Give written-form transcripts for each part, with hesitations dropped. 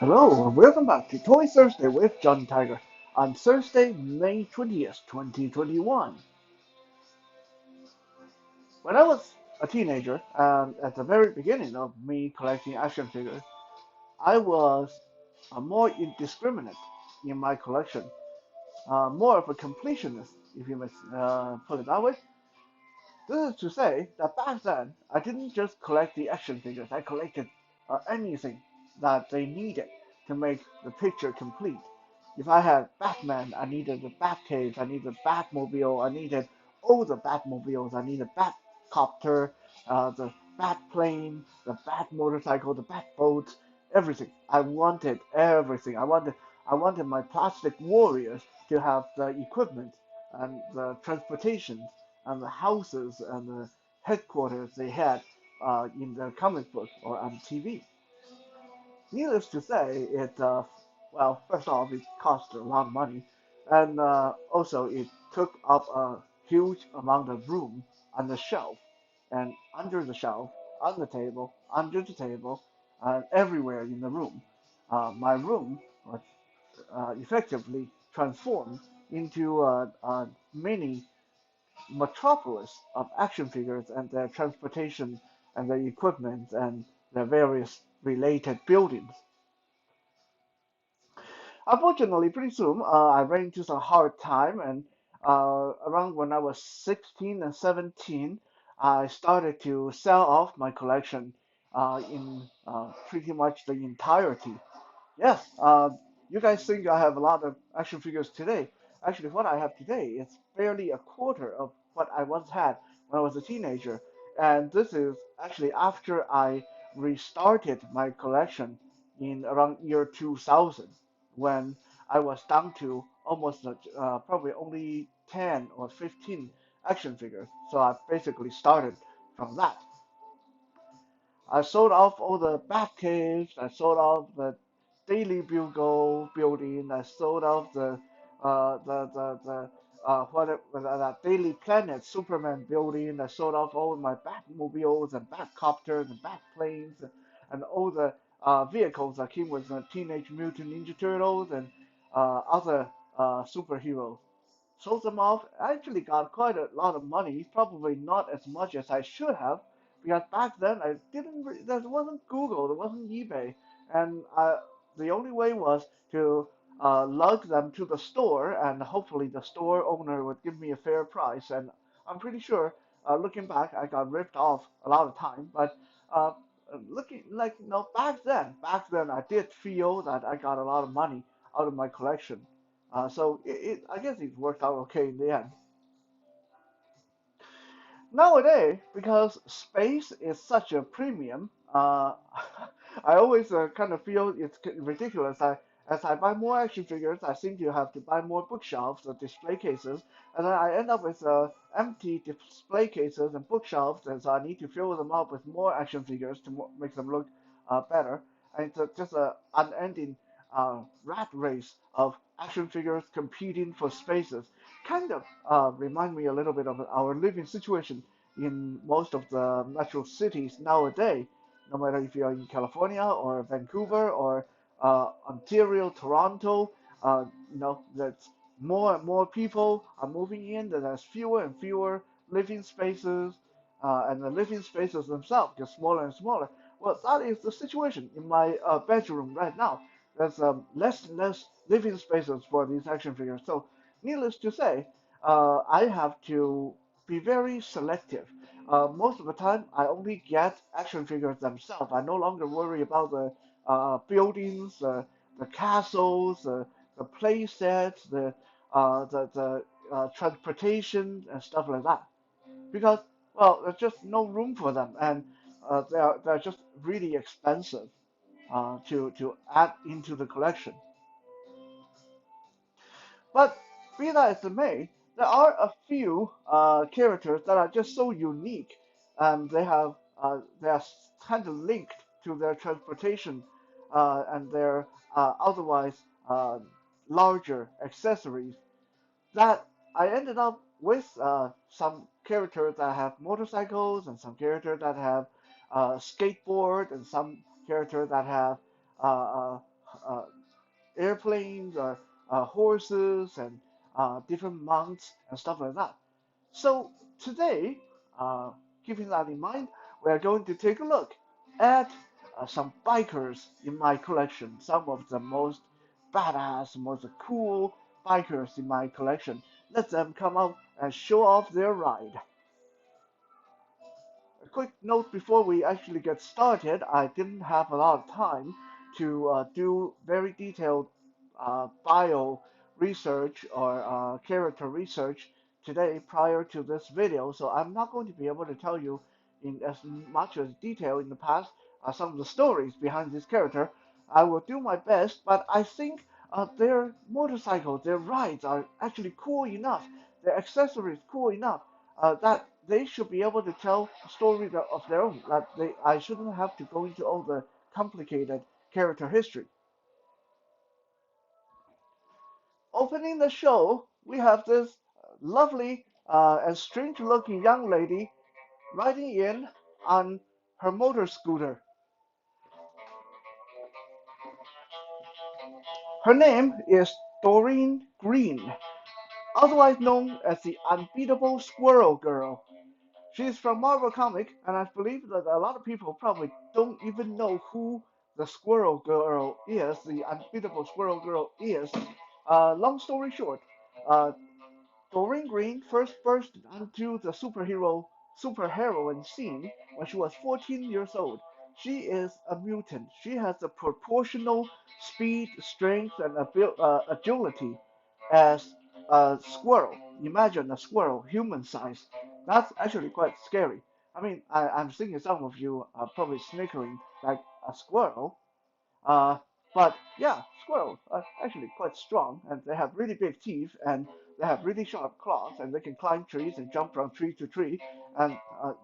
Hello, and welcome back to Toy Thursday with John Tiger on Thursday, May 20th, 2021. When I was a teenager, and at the very beginning of me collecting action figures, I was more indiscriminate in my collection, more of a completionist, if you may put it that way. This is to say that back then, I didn't just collect the action figures, I collected anything that they needed to make the picture complete. If I had Batman, I needed the Batcave, I needed Batmobile, I needed all the Batmobiles, I needed Batcopter, the Batplane, the Bat motorcycle, the Batboat, everything. I wanted everything. I wanted my plastic warriors to have the equipment and the transportation and the houses and the headquarters they had in the comic book or on TV. Needless to say, well, first off, it cost a lot of money, and also it took up a huge amount of room on the shelf, and under the shelf, on the table, under the table, everywhere in the room. My room was effectively transformed into a mini metropolis of action figures and their transportation and their equipment and their various related buildings. Unfortunately, pretty soon I ran into some hard time, and around when I was 16 and 17, I started to sell off my collection in pretty much the entirety. Yes, you guys think I have a lot of action figures today. Actually, what I have today is barely a quarter of what I once had when I was a teenager. And this is actually after I restarted my collection in around year 2000, when I was down to almost probably only 10 or 15 action figures. So I basically started from that. I sold off all the bat caves. I sold off the Daily Bugle building. I sold off that Daily Planet Superman building. I sold off all my Batmobiles and Batcopters and Batplanes and all the vehicles that came with the Teenage Mutant Ninja Turtles and other superheroes. Sold them off. I actually got quite a lot of money, probably not as much as I should have, because back then I didn't. There wasn't Google, there wasn't eBay, and the only way was to lug them to the store, and hopefully the store owner would give me a fair price. And I'm pretty sure, looking back, I got ripped off a lot of time. But uh, looking like back then I did feel that I got a lot of money out of my collection. So I guess it worked out okay in the end. Nowadays, because space is such a premium, I always kind of feel it's ridiculous. As I buy more action figures, I seem to have to buy more bookshelves or display cases, and then I end up with empty display cases and bookshelves, and so I need to fill them up with more action figures to make them look better. And it's just an unending rat race of action figures competing for spaces. Kind of remind me a little bit of our living situation in most of the metro cities nowadays, no matter if you're in California or Vancouver or Ontario, Toronto, that more and more people are moving in, that there's fewer and fewer living spaces, and the living spaces themselves get smaller and smaller. Well, that is the situation in my bedroom right now. There's less and less living spaces for these action figures. So, needless to say, I have to be very selective. Most of the time, I only get action figures themselves. I no longer worry about the buildings, the castles, the play sets, the transportation and stuff like that. Because well, there's just no room for them, and they're just really expensive to add into the collection. But be that as it may, there are a few characters that are just so unique, and they are kind of linked to their transportation and their otherwise larger accessories that I ended up with some characters that have motorcycles and some characters that have skateboard and some characters that have uh, uh, airplanes or horses and different mounts and stuff like that. So today, uh, keeping that in mind, we are going to take a look at some bikers in my collection, some of the most badass, most cool bikers in my collection. Let them come out and show off their ride. A quick note before we actually get started, I didn't have a lot of time to do very detailed bio research or character research today prior to this video, so I'm not going to be able to tell you in as much as detail in the past some of the stories behind this character. I will do my best, but I think their motorcycles, their rides are actually cool enough, their accessories cool enough that they should be able to tell a story of their own. That I shouldn't have to go into all the complicated character history. Opening the show, we have this lovely and strange-looking young lady riding in on her motor scooter. Her name is Doreen Green, otherwise known as the Unbeatable Squirrel Girl. She's from Marvel Comics, and I believe that a lot of people probably don't even know who the Squirrel Girl is, the Unbeatable Squirrel Girl is. Long story short, uh, Doreen Green first burst onto the superheroine scene when she was 14 years old. She is a mutant. She has a proportional speed, strength, and agility as a squirrel. Imagine a squirrel, human size. That's actually quite scary. I mean, I'm thinking some of you are probably snickering like a squirrel. Uh, but yeah, squirrels are actually quite strong, and they have really big teeth, and they have really sharp claws, and they can climb trees and jump from tree to tree. And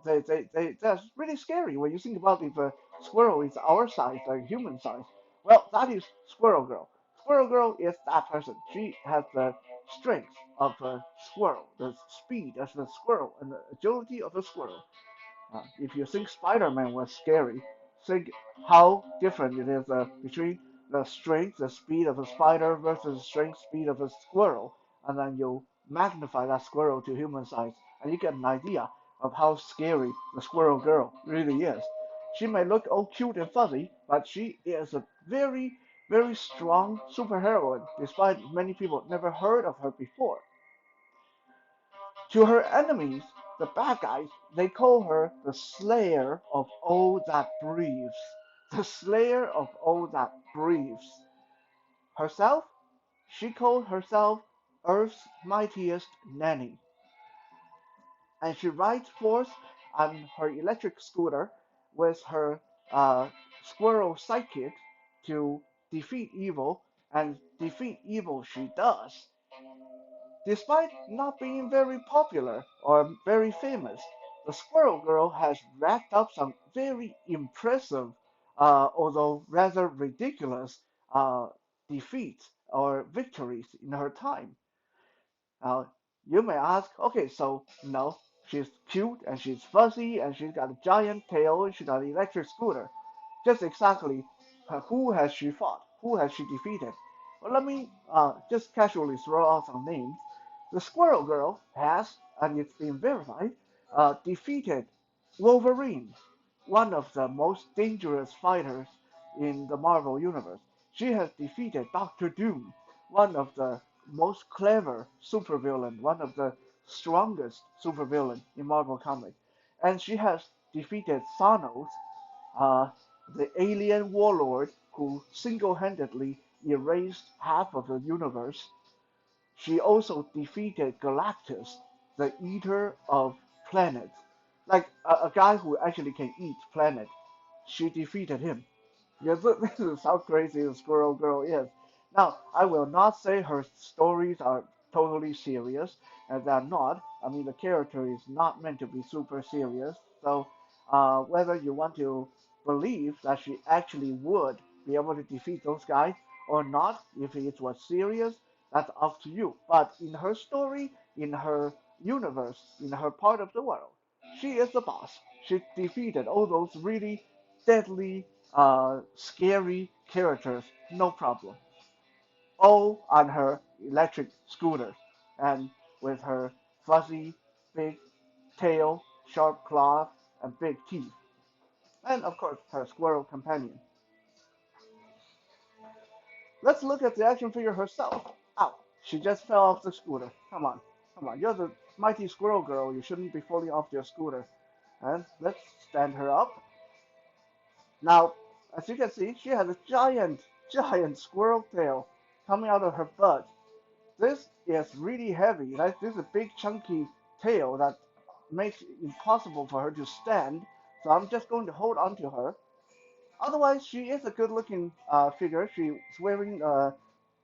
that's really scary when you think about if a squirrel is our size, like human size. Well, that is Squirrel Girl. Squirrel Girl is that person. She has the strength of a squirrel, the speed of a squirrel, and the agility of a squirrel. If you think Spider-Man was scary, think how different it is between the strength, the speed of a spider versus the strength, speed of a squirrel, and then you magnify that squirrel to human size, and you get an idea of how scary the Squirrel Girl really is. She may look all cute and fuzzy, but she is a very, very strong superheroine, despite many people never heard of her before. To her enemies, the bad guys, they call her the Slayer of all that breathes. The Slayer of all that breathes. Herself, she called herself Earth's mightiest nanny. And she rides forth on her electric scooter with her squirrel sidekick to defeat evil, and defeat evil she does. Despite not being very popular or very famous, the Squirrel Girl has racked up some very impressive, although rather ridiculous, defeats or victories in her time. Now, you may ask, okay, so no, she's cute and she's fuzzy and she's got a giant tail and she's got an electric scooter. Just exactly who has she fought? Who has she defeated? Well, let me just casually throw out some names. The Squirrel Girl has, and it's been verified, defeated Wolverine, one of the most dangerous fighters in the Marvel Universe. She has defeated Doctor Doom, one of the most clever supervillain, one of the strongest supervillain in Marvel Comics. And she has defeated Thanos, uh, the alien warlord who single-handedly erased half of the universe. She also defeated Galactus, the eater of planets, like a guy who actually can eat planet. She defeated him. Yes, this is how crazy the Squirrel Girl is. Now, I will not say her stories are totally serious, as they're not. I mean, the character is not meant to be super serious. So, whether you want to believe that she actually would be able to defeat those guys or not, if it was serious, that's up to you. But in her story, in her universe, in her part of the world, she is the boss. She defeated all those really deadly scary characters, no problem. All on her electric scooter, and with her fuzzy, big tail, sharp claws, and big teeth. And of course, her squirrel companion. Let's look at the action figure herself. Ow! She just fell off the scooter. Come on, come on. You're the mighty squirrel girl. You shouldn't be falling off your scooter. And let's stand her up. Now, as you can see, she has a giant squirrel tail coming out of her butt. This is really heavy. Like, this is a big chunky tail that makes it impossible for her to stand. So I'm just going to hold on to her. Otherwise, she is a good-looking figure. She's wearing a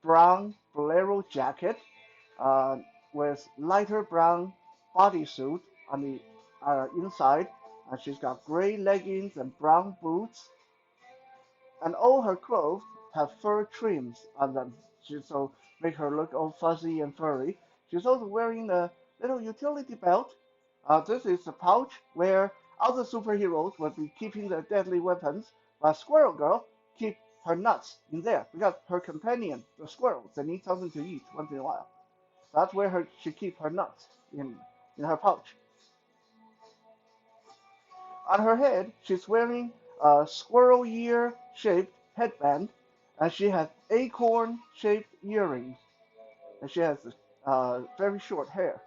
brown bolero jacket uh, with lighter brown bodysuit on the inside, and she's got gray leggings and brown boots, and all her clothes have fur trims on them, so make her look all fuzzy and furry. She's also wearing a little utility belt. This is a pouch where other superheroes would be keeping their deadly weapons, but Squirrel Girl keep her nuts in there because her companion, the squirrels, they need something to eat once in a while. That's where she keep her nuts in her pouch. On her head, she's wearing a squirrel ear shaped headband, and she has acorn shaped earrings, and she has very short hair.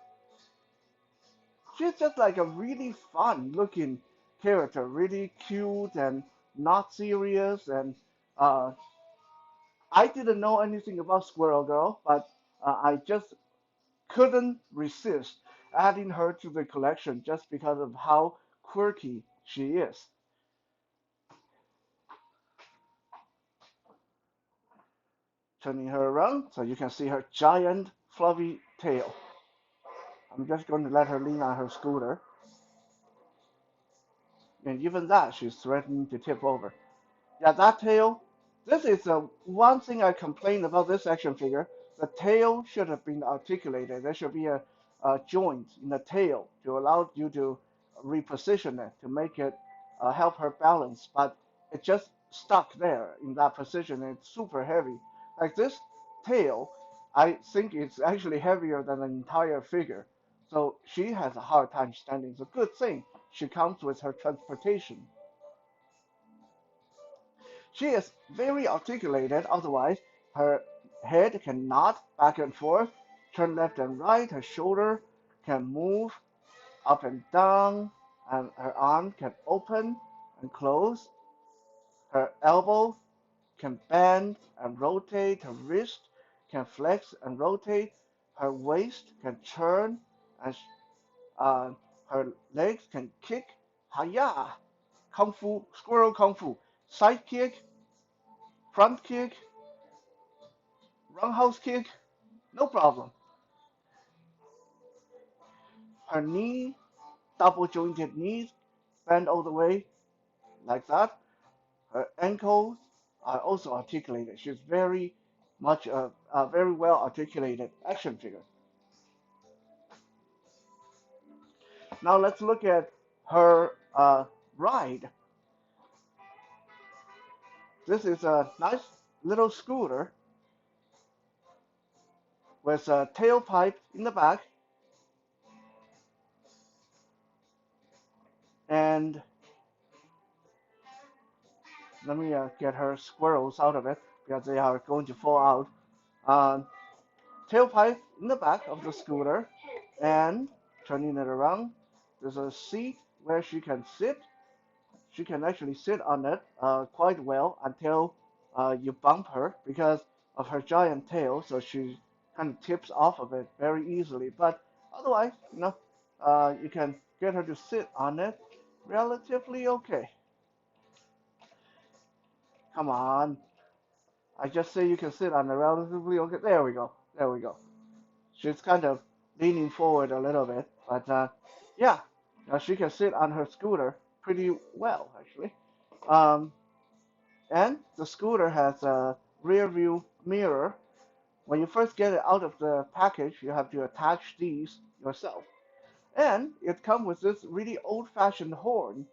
She's just like a really fun looking character, really cute and not serious. And uh, I didn't know anything about Squirrel Girl, but I just couldn't resist adding her to the collection just because of how quirky she is. Turning her around so you can see her giant fluffy tail. I'm just going to let her lean on her scooter, and even that she's threatening to tip over. Yeah, that tail. This is the one thing I complain about this action figure. The tail should have been articulated. There should be a joint in the tail to allow you to reposition it to make it help her balance. But it just stuck there in that position. And it's super heavy. Like this tail, I think it's actually heavier than the entire figure. So she has a hard time standing. It's a good thing she comes with her transportation. She is very articulated, otherwise, her head can nod back and forth, turn left and right, her shoulder can move up and down, and her arm can open and close, her elbow can bend and rotate, her wrist can flex and rotate, her waist can turn, and uh, her legs can kick. Hiya! Kung Fu, Squirrel Kung Fu, side kick, front kick, roundhouse kick, no problem. Her knee, double jointed knees, bend all the way like that. Her ankles are also articulated. She's very much a very well articulated action figure. Now let's look at her ride. This is a nice little scooter with a tailpipe in the back, and let me get her squirrels out of it because they are going to fall out. Um, Tailpipe in the back of the scooter, and turning it around, there's a seat where she can sit. She can actually sit on it quite well until you bump her because of her giant tail, so she kind of tips off of it very easily. But otherwise, you can get her to sit on it relatively okay. Come on. I just say you can sit on it relatively okay. There we go. There we go. She's kind of leaning forward a little bit, but yeah, she can sit on her scooter pretty well actually. Um, and the scooter has a rear view mirror. When you first get it out of the package, you have to attach these yourself. And it comes with this really old-fashioned horn.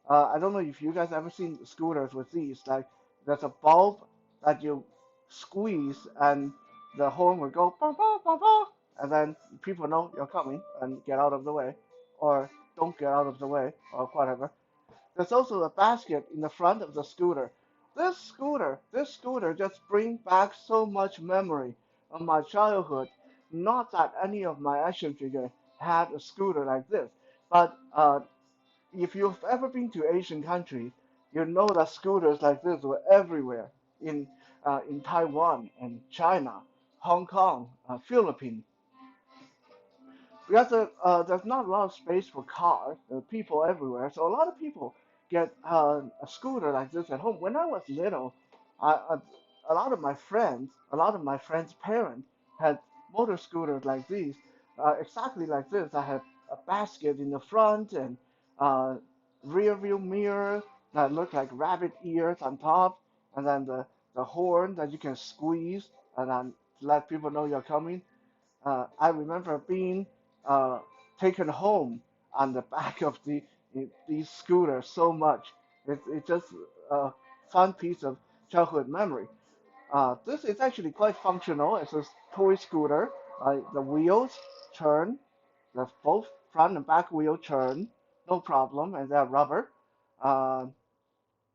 I don't know if you guys ever seen scooters with these. Like there's a bulb that you squeeze and the horn will go bah, bah, bah, bah, and then people know you're coming and get out of the way, or don't get out of the way, or whatever. There's also a basket in the front of the scooter. This scooter just brings back so much memory of my childhood. Not that any of my action figures had a scooter like this, but if you've ever been to Asian countries, you know that scooters like this were everywhere in Taiwan and China, Hong Kong, Philippines. Because there's not a lot of space for cars, there are people everywhere, so a lot of people get a scooter like this at home. When I was little, a lot of my friends' parents had motor scooters like these, exactly like this. I had a basket in the front and uh, rear view mirror that looked like rabbit ears on top, and then the horn that you can squeeze and then let people know you're coming. I remember being uh, taken home on the back of these scooters so much. It's just a fun piece of childhood memory. This is actually quite functional as a toy scooter. The wheels turn, the both front and back wheel turn, no problem, and they're rubber. Uh,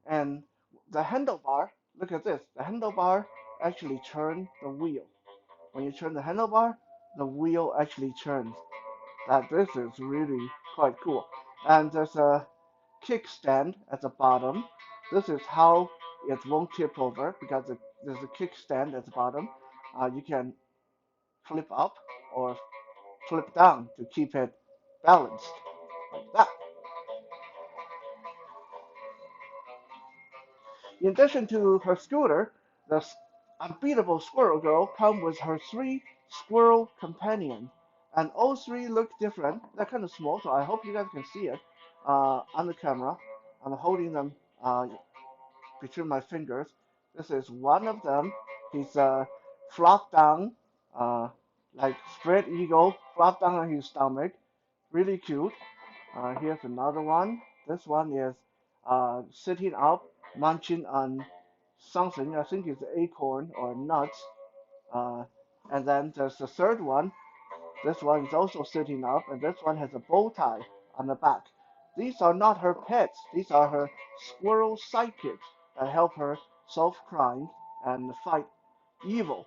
and the handlebar, look at this, the handlebar actually turn the wheel. When you turn the handlebar, the wheel actually turns. This is really quite cool. And there's a kickstand at the bottom. This is how it won't tip over because there's a kickstand at the bottom. You can flip up or flip down to keep it balanced like that. In addition to her scooter, the unbeatable Squirrel Girl comes with her three squirrel companions. And all three look different. They're kind of small, so I hope you guys can see it on the camera. I'm holding them between my fingers. This is one of them. He's flopped down, uh, like spread eagle, flopped down on his stomach. Really cute. Here's another one. This one is sitting up, munching on something. I think it's acorn or nuts. Uh, and then there's the third one. This one is also sitting up, and this one has a bow tie on the back. These are not her pets. These are her squirrel sidekicks that help her solve crimes and fight evil.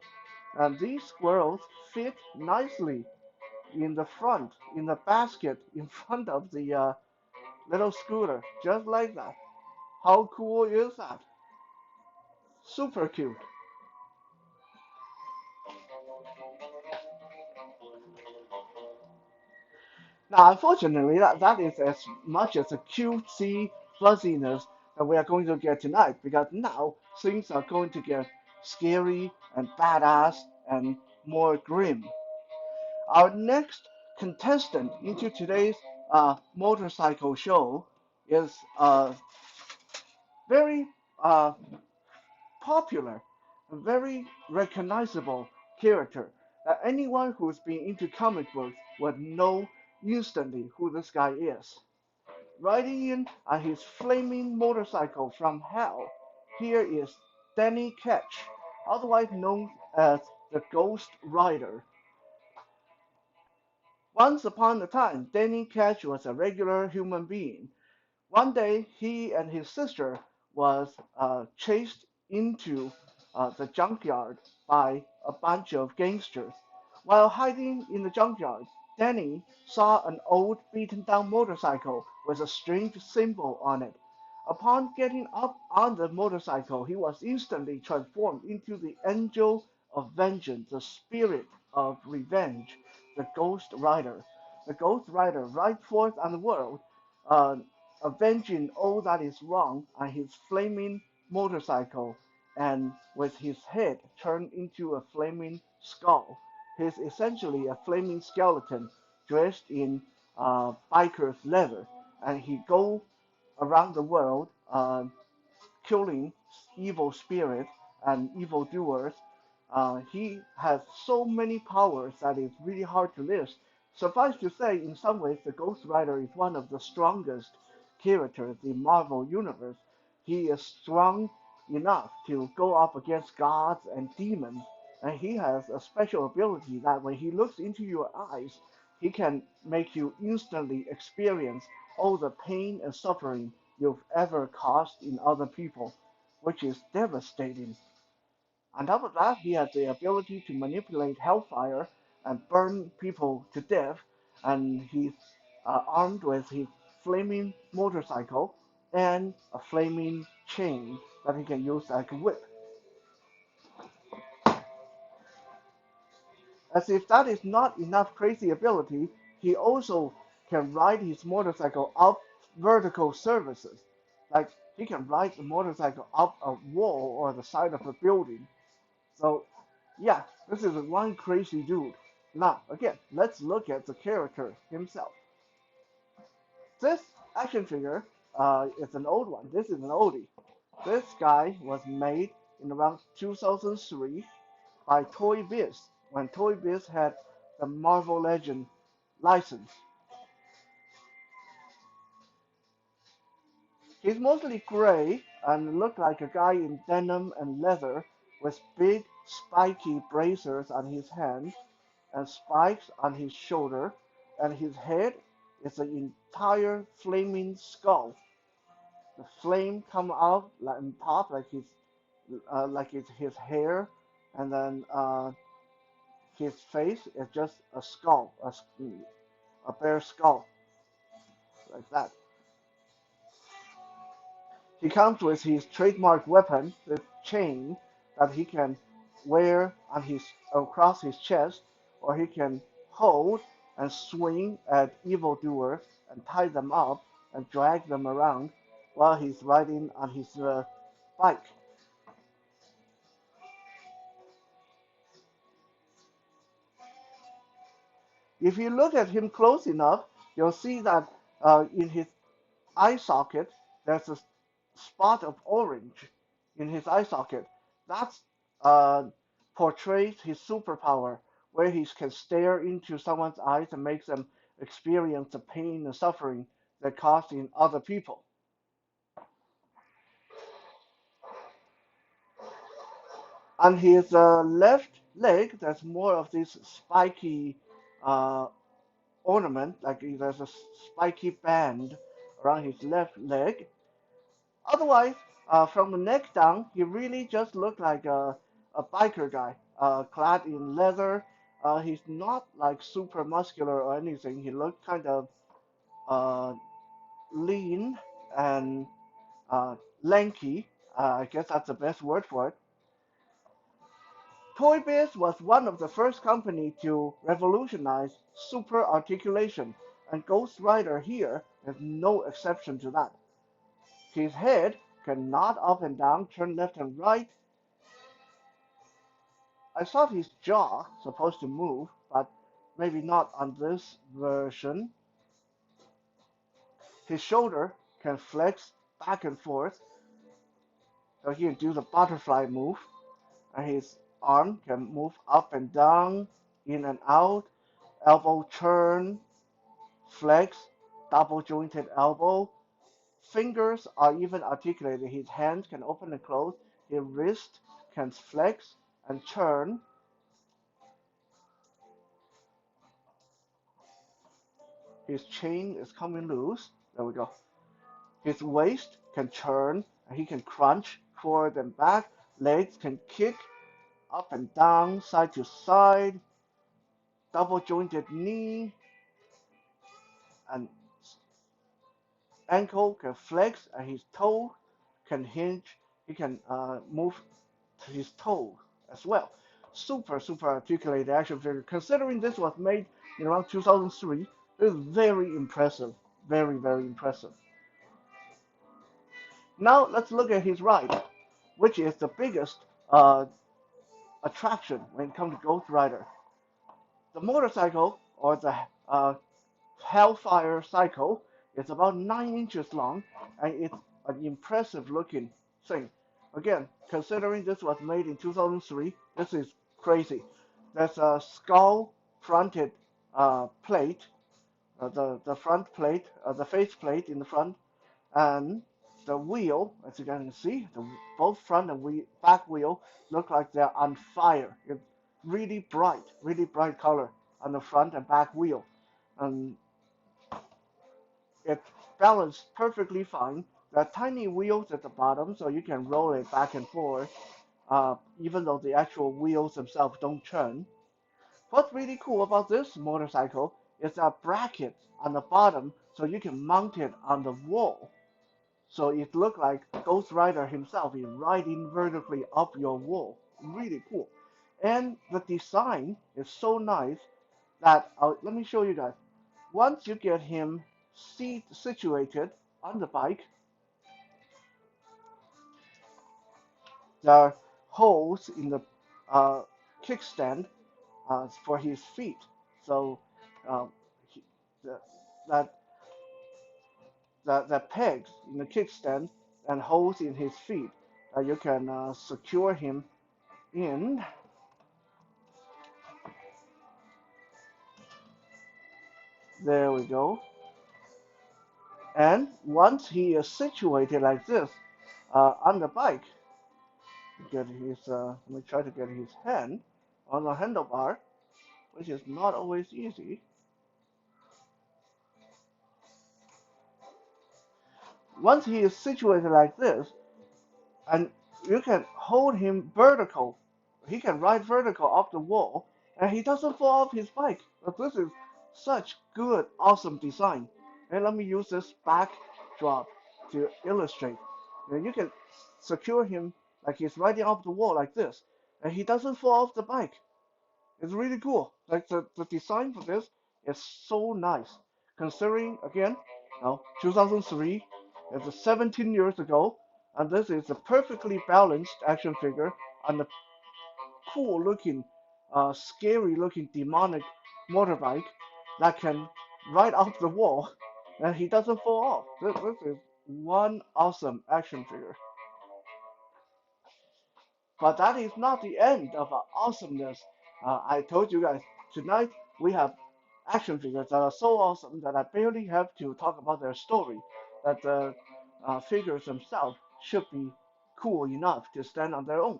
And these squirrels fit nicely in the front, in the basket in front of the little scooter, just like that. How cool is that? Super cute. Now, unfortunately, that is as much as the cutesy fuzziness that we are going to get tonight, because now things are going to get scary and badass and more grim. Our next contestant into today's motorcycle show is a very popular, a very recognizable character that anyone who's been into comic books would know instantly who this guy is. Riding in on his flaming motorcycle from hell, here is Danny Ketch, otherwise known as the Ghost Rider. Once upon a time, Danny Ketch was a regular human being. One day, he and his sister was chased into the junkyard by a bunch of gangsters. While hiding in the junkyard, Danny saw an old beaten-down motorcycle with a strange symbol on it. Upon getting up on the motorcycle, he was instantly transformed into the angel of vengeance, the spirit of revenge, the Ghost Rider. The Ghost Rider rides forth on the world, uh, avenging all that is wrong on his flaming motorcycle, and with his head turned into a flaming skull. He's essentially a flaming skeleton dressed in biker's leather, and he goes around the world killing evil spirits and evil doers. He has so many powers that it's really hard to list. Suffice to say, in some ways, the Ghost Rider is one of the strongest characters in Marvel Universe. He is strong enough to go up against gods and demons, and he has a special ability that when he looks into your eyes, he can make you instantly experience all the pain and suffering you've ever caused in other people, which is devastating. On top of that, he has the ability to manipulate hellfire and burn people to death, and he's armed with his flaming motorcycle and a flaming chain that he can use like a whip. As if that is not enough crazy ability, he also can ride his motorcycle up vertical surfaces. Like he can ride the motorcycle up a wall or the side of a building. So, yeah, this is one crazy dude. Now, again, let's look at the character himself. This action figure is an old one. This is an oldie. This guy was made in around 2003 by Toy Biz when Toy Biz had the Marvel Legend license. He's mostly gray and looked like a guy in denim and leather with big spiky bracers on his hands and spikes on his shoulder, and his head is an entire flaming skull. The flame come out like on top, like it's his hair, and then his face is just a skull, a bare skull, like that. He comes with his trademark weapon, the chain that he can wear on his across his chest, or he can hold and swing at evildoers and tie them up and drag them around while he's riding on his bike. If you look at him close enough, you'll see that in his eye socket there's a spot of orange in his eye socket. That uh, portrays his superpower, where he can stare into someone's eyes and makes them experience the pain and suffering they're causing other people. On his left leg, there's more of this spiky uh, ornament, like there's a spiky band around his left leg. Otherwise, from the neck down, he really just looked like a biker guy, clad in leather. He's not like super muscular or anything. He looked kind of uh, lean and lanky. I guess that's the best word for it. Toy Biz was one of the first company to revolutionize super articulation, and Ghost Rider here is no exception to that. His head can nod up and down, turn left and right. I thought his jaw supposed to move, but maybe not on this version. His shoulder can flex back and forth, so he can do the butterfly move, and his arm can move up and down, in and out, elbow turn, flex, double jointed elbow. Fingers are even articulated. His hands can open and close. His wrist can flex and turn. His chain is coming loose. There we go. His waist can turn and he can crunch forward and back. Legs can kick up and down, side to side. Double jointed knee and ankle can flex and his toe can hinge. He can move his toe as well. Super, super articulated action figure. Considering this was made in around 2003, this is very impressive. Very, very impressive. Now let's look at his ride, which is the biggest attraction when it comes to Ghost Rider. The motorcycle, or the Hellfire Cycle, is about 9 inches long, and it's an impressive looking thing. Again, considering this was made in 2003, this is crazy. There's a skull fronted plate, the front plate, the face plate in the front, And the wheel, as you can see, both front and back wheel look like they're on fire. It's really bright color on the front and back wheel. And it's balanced perfectly fine. There are tiny wheels at the bottom, so you can roll it back and forth, even though the actual wheels themselves don't turn. What's really cool about this motorcycle is a bracket on the bottom, so you can mount it on the wall. So it looked like Ghost Rider himself is riding vertically up your wall. Really cool. And the design is so nice that, let me show you guys. Once you get him situated on the bike, there are holes in the uh, kickstand for his feet. So um, he, the, that the pegs in the kickstand and holes in his feet that you can secure him in. There we go. And once he is situated like this on the bike, let me try to get his hand on the handlebar, which is not always easy. Once he is situated like this, and you can hold him vertical. He can ride vertical up the wall, and he doesn't fall off his bike. But this is such good, awesome design. And let me use this backdrop to illustrate. And you can secure him like he's riding up the wall like this, and he doesn't fall off the bike. It's really cool. Like the design for this is so nice. Considering again, 2003, it's 17 years ago, and this is a perfectly balanced action figure on the cool looking, scary looking demonic motorbike that can ride off the wall, and he doesn't fall off. This is one awesome action figure. But that is not the end of our awesomeness. I told you guys, tonight we have action figures that are so awesome that I barely have to talk about their story. That the figures themselves should be cool enough to stand on their own.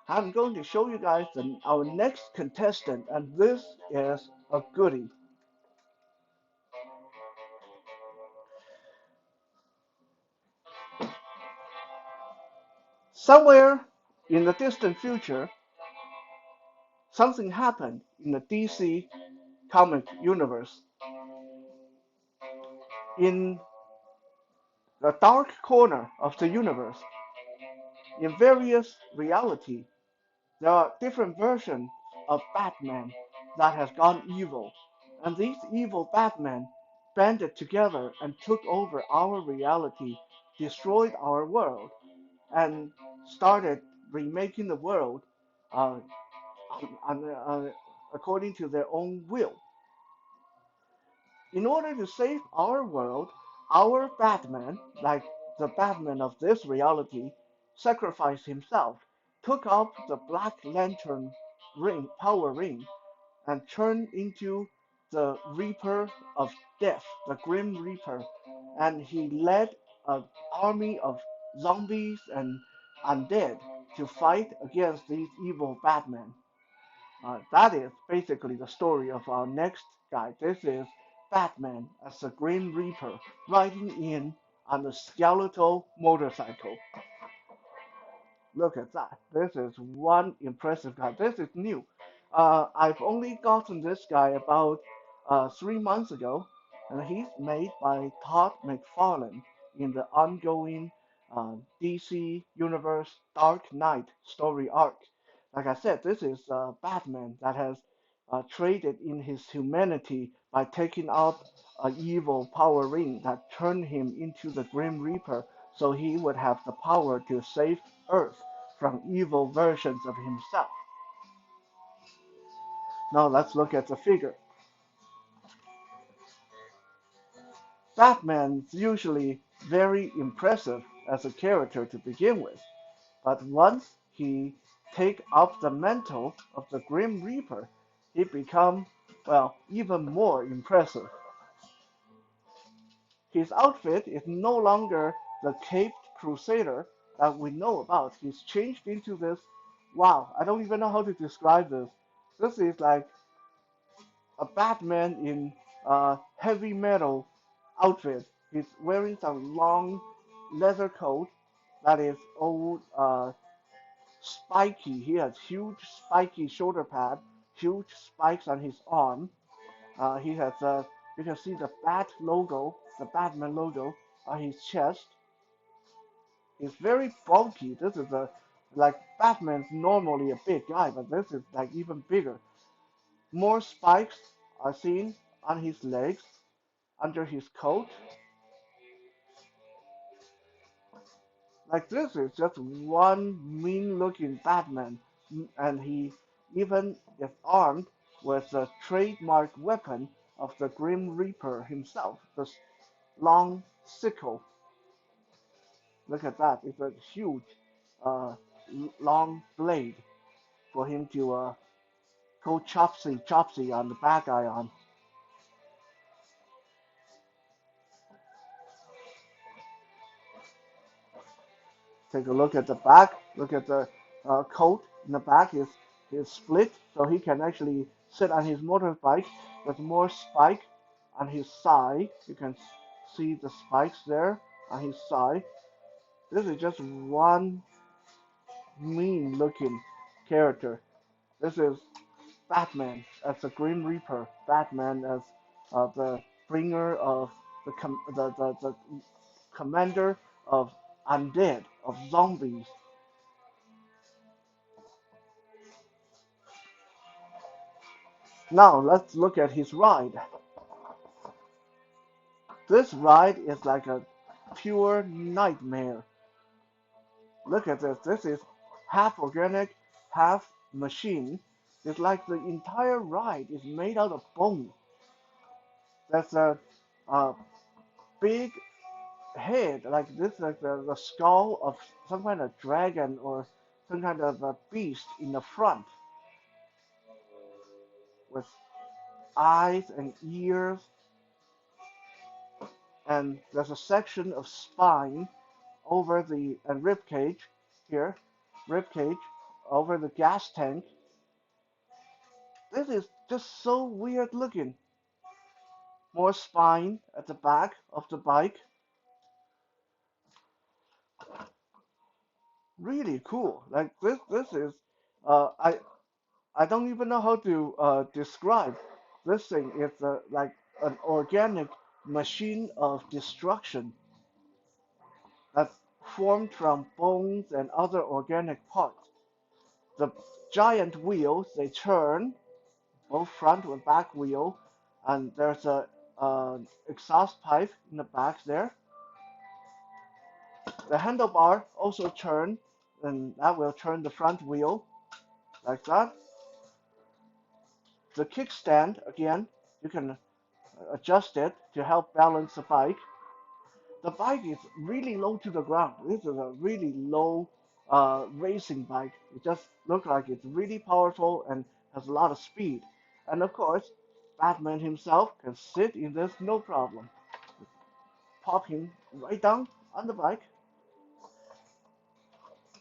I'm going to show you guys our next contestant, and this is a goodie. Somewhere in the distant future, something happened in the DC comic universe. In the dark corner of the universe, in various reality, there are different versions of Batman that has gone evil. And these evil Batmen banded together and took over our reality, destroyed our world, and started remaking the world uh, according to their own will. In order to save our world, our Batman, like the Batman of this reality, sacrificed himself, took up the Black Lantern power ring, and turned into the Reaper of Death, the Grim Reaper, and he led an army of zombies and undead to fight against these evil Batmen. That is basically the story of our next guy. This is Batman as the Grim Reaper riding in on a skeletal motorcycle. Look at that. This is one impressive guy. This is new. I've only gotten this guy about 3 months ago, and he's made by Todd McFarlane in the ongoing DC Universe Dark Knight story arc. Like I said, this is Batman that has traded in his humanity by taking up an evil power ring that turned him into the Grim Reaper so he would have the power to save Earth from evil versions of himself. Now let's look at the figure. Batman's usually very impressive as a character to begin with, but once he take up the mantle of the Grim Reaper, he become, well, even more impressive. His outfit is no longer the caped crusader that we know about. He's changed into this. Wow, I don't even know how to describe this. This is like a Batman in heavy metal outfit. He's wearing some long leather coat that is old, spiky. He has huge spiky shoulder pad, huge spikes on his arm. He has you can see the Bat logo, the Batman logo on his chest. He's very bulky. This is a like Batman's normally a big guy, but this is like even bigger. More spikes are seen on his legs, under his coat. Like this is just one mean-looking Batman, and he even is armed with the trademark weapon of the Grim Reaper himself, this long sickle. Look at that! It's a huge, uh, long blade for him to go chopsy chopsy on the bad guy on. Take a look at the back. Look at the coat in the back is split, so he can actually sit on his motorbike with more spike on his side. You can see the spikes there on his side. This is just one mean-looking character. This is Batman as the Grim Reaper. Batman as the bringer of the commander of undead, of zombies. Now let's look at his ride. This ride is like a pure nightmare. Look at this. This is half organic, half machine. It's like the entire ride is made out of bone. There's a big head, like this, like the skull of some kind of dragon or some kind of a beast in the front, with eyes and ears, and there's a section of spine over the and rib cage here, rib cage over the gas tank. This is just so weird looking. More spine at the back of the bike. Really cool. Like this is uh, I I don't even know how to describe this thing. It's like an organic machine of destruction that's formed from bones and other organic parts. The giant wheels they turn, both front and back wheel, and there's a exhaust pipe in the back there. The handlebar also turn, and that will turn the front wheel like that. The kickstand again, you can adjust it to help balance the bike. The bike is really low to the ground. This is a really low racing bike. It just looks like it's really powerful and has a lot of speed. And of course, Batman himself can sit in this no problem. Pop him right down on the bike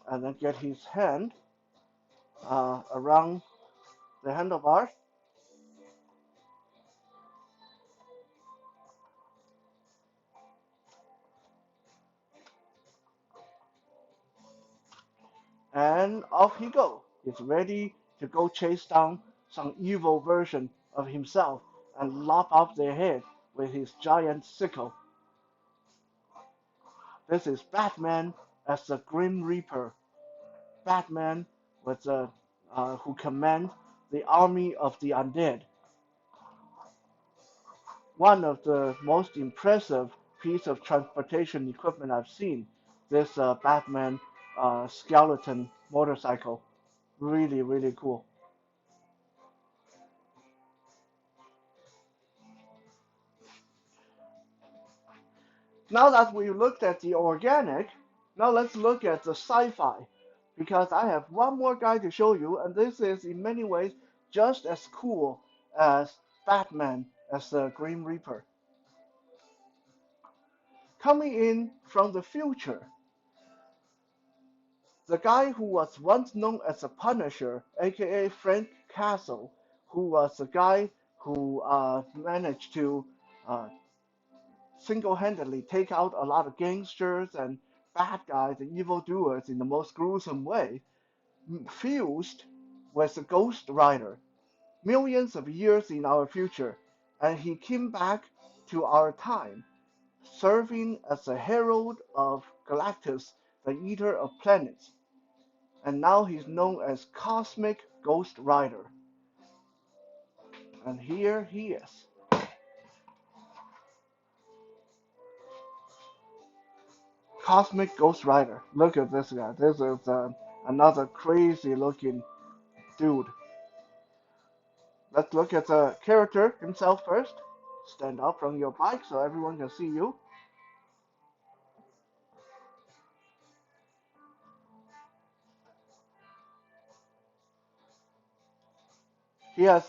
and then get his hand around the handlebars and off he goes. He's ready to go chase down some evil version of himself and lop off their head with his giant sickle. This is Batman as the Grim Reaper. Batman with the who commands the army of the undead. One of the most impressive piece of transportation equipment I've seen. This Batman skeleton motorcycle. Really, really cool. Now that we looked at the organic, now let's look at the sci-fi. Because I have one more guy to show you, and this is in many ways just as cool as Batman as the Grim Reaper. Coming in from the future, the guy who was once known as the Punisher, aka Frank Castle, who was the guy who managed to uh, single-handedly take out a lot of gangsters and bad guys and evildoers in the most gruesome way, fused with the Ghost Rider millions of years in our future, and he came back to our time, serving as the herald of Galactus, the eater of planets, and now he's known as Cosmic Ghost Rider. And here he is. Cosmic Ghost Rider. Look at this guy. This is another crazy looking dude. Let's look at the character himself first. Stand up from your bike so everyone can see you. He has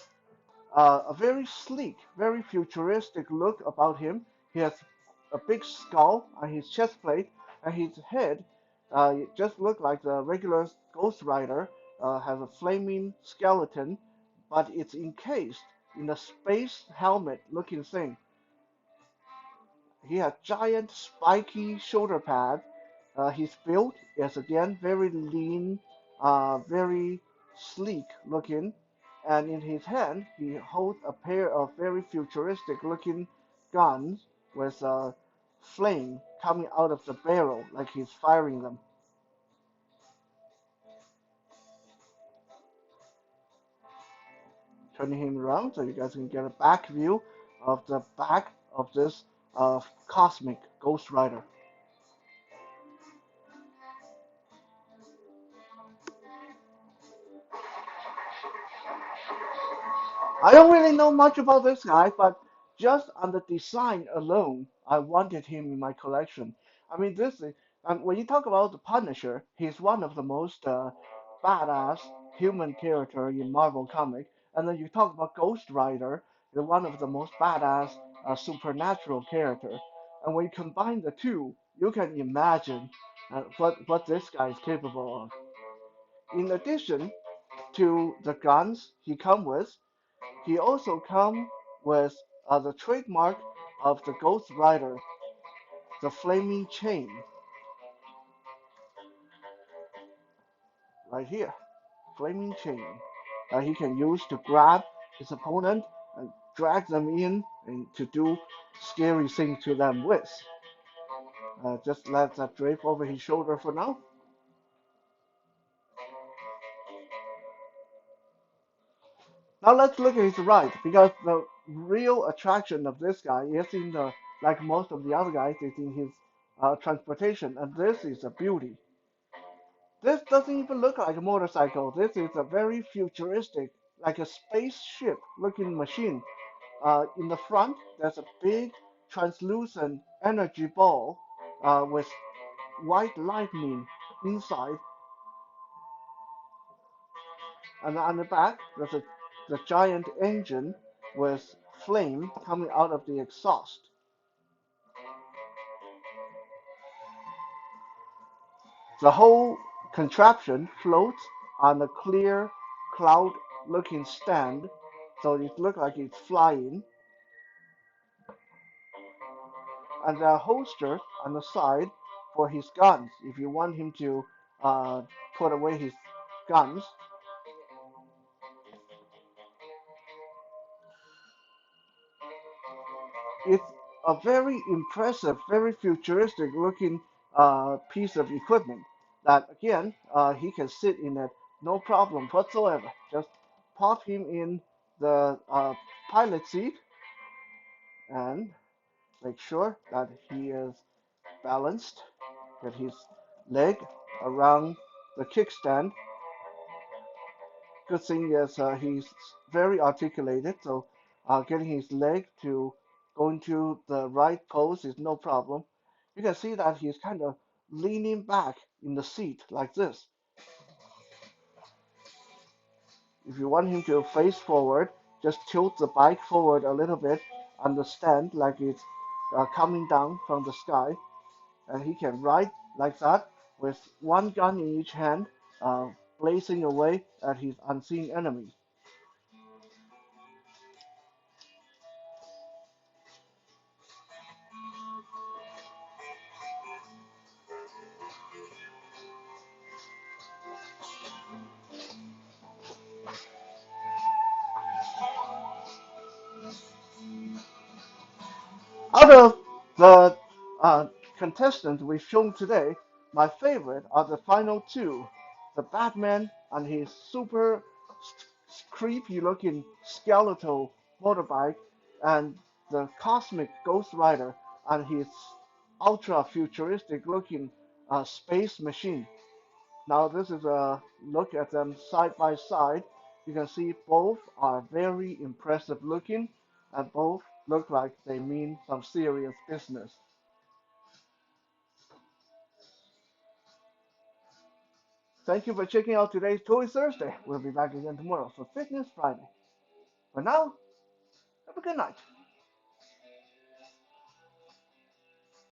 a very sleek, very futuristic look about him. He has a big skull on his chest plate, and his head just look like the regular Ghost Rider, has a flaming skeleton, but it's encased in a space helmet looking thing. He has giant spiky shoulder pad. His build is again very lean, very sleek looking, and in his hand he holds a pair of very futuristic looking guns with a flame coming out of the barrel like he's firing them. Turning him around so you guys can get a back view of the back of this cosmic Ghost Rider. I don't really know much about this guy, but just on the design alone, I wanted him in my collection. I mean, this is, when you talk about the Punisher, he's one of the most badass human character in Marvel comic, and then you talk about Ghost Rider, they're one of the most badass supernatural character, and when you combine the two, you can imagine what this guy is capable of. In addition to the guns he come with, he also comes with the trademark of the Ghost Rider, the flaming chain, right here. Flaming chain that he can use to grab his opponent and drag them in and to do scary things to them with. Just let that drape over his shoulder for now. Now let's look at his right, because the real attraction of this guy is in the, like most of the other guys, is in his transportation, and this is a beauty. This doesn't even look like a motorcycle. This is a very futuristic, like a spaceship looking machine. In the front, there's a big translucent energy ball with white lightning inside. And on the back, there's the giant engine with flame coming out of the exhaust. The whole contraption floats on a clear cloud looking stand, so it looks like it's flying. And there are holsters on the side for his guns if you want him to uh, put away his guns. It's a very impressive, very futuristic looking piece of equipment that, again, he can sit in it no problem whatsoever. Just pop him in the pilot seat and make sure that he is balanced, get his leg around the kickstand. Good thing is he's very articulated, so getting his leg to go into the right pose is no problem. You can see that he's kind of leaning back in the seat like this. If you want him to face forward, just tilt the bike forward a little bit on the stand like it's coming down from the sky, and he can ride like that with one gun in each hand, uh, blazing away at his unseen enemy. Out of the uh, contestants we've shown today, my favorite are the final two, the Batman and his super creepy looking skeletal motorbike, and the cosmic Ghost Rider and his ultra futuristic looking space machine. Now this is a look at them side by side. You can see both are very impressive looking and both look like they mean some serious business. Thank you for checking out today's Toy Thursday. We'll be back again tomorrow for Fitness Friday. For now, have a good night.